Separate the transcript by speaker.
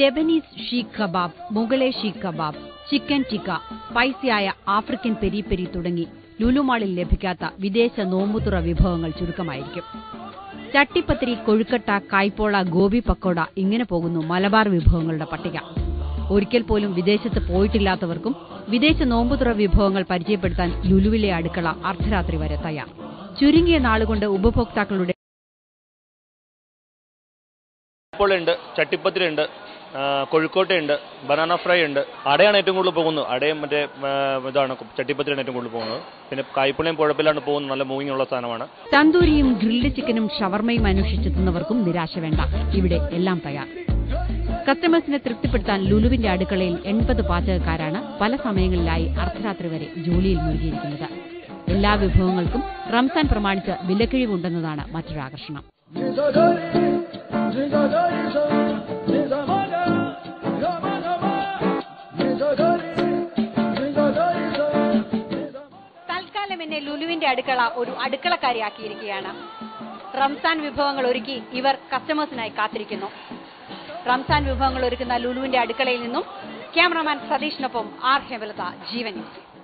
Speaker 1: Lebanese seekh kebab, Mughlai seekh kebab, chicken tikka, സ്പൈസിയായ African peri peri തുടങ്ങി ലുലുമാളിൽ ലഭിക്കാത്ത വിദേശ നോമ്പുതുറ വിഭവങ്ങൾ ചുരുക്കമായിരിക്കും. ചട്ടിപ്പത്തിരി, കൊഴുക്കട്ട, കായ്പോള, ഗോബി പക്കോട ഇങ്ങനെ പോകുന്നു മലബാർ വിഭവങ്ങളുടെ പട്ടിക. ഒരിക്കൽ പോലും വിദേശത്ത് പോയിട്ടില്ലാത്തവർക്കും വിദേശ നോമ്പുതുറ വിഭവങ്ങൾ പരിചയപ്പെടുത്താൻ ലുലുവിലെ അടുക്കള അർദ്ധരാത്രി വരെ തയ്യാർ. ചുരുങ്ങിയ നാളുകൊണ്ട് ഉപഭോക്താക്കളുടെ
Speaker 2: ചട്ടിപ്പത്തിരി, കൊഴുക്കോട്ടയുണ്ട്, ബനാന ഫ്രൈ ഉണ്ട്. അടയാണ് ഏറ്റവും കൂടുതൽ പോകുന്നത്. അടയും മറ്റേ ഇതാണ് ചട്ടിപ്പത്തിരിയാണ് ഏറ്റവും കൂടുതൽ പോകുന്നത്. പിന്നെ കായ്പുളയും കുഴപ്പമില്ലാണ്ട് പോകുന്നത്. നല്ല മൂവിംഗ് ഉള്ള സാധനമാണ്.
Speaker 1: തന്തൂരിയും ഗ്രിൽഡ് ചിക്കനും ഷവർമയും അന്വേഷിച്ചെത്തുന്നവർക്കും നിരാശ വേണ്ട. ഇവിടെ എല്ലാം തയ്യാർ. കസ്റ്റമേഴ്സിനെ തൃപ്തിപ്പെടുത്താൻ ലുലുവിന്റെ അടുക്കളയിൽ 80 പാചകക്കാരാണ് പല സമയങ്ങളിലായി അർദ്ധരാത്രി വരെ ജോലിയിൽ മുഴുകിയിരിക്കുന്നത്. എല്ലാ വിഭവങ്ങൾക്കും റംസാൻ പ്രമാണിച്ച് വിലക്കിഴിവുണ്ടെന്നതാണ് മറ്റൊരു ആകർഷണം. തൽക്കാലം എന്നെ ലുലുവിന്റെ അടുക്കള ഒരു അടുക്കളക്കാരിയാക്കിയിരിക്കുകയാണ്. റംസാൻ വിഭവങ്ങൾ ഒരുക്കി ഇവർ കസ്റ്റമേഴ്സിനായി കാത്തിരിക്കുന്നു. റംസാൻ വിഭവങ്ങൾ ഒരുക്കുന്ന ലുലുവിന്റെ അടുക്കളയിൽ നിന്നും ക്യാമറാമാൻ സതീഷിനൊപ്പം ആർ ഹേമലത, ജീവൻ ന്യൂസ്.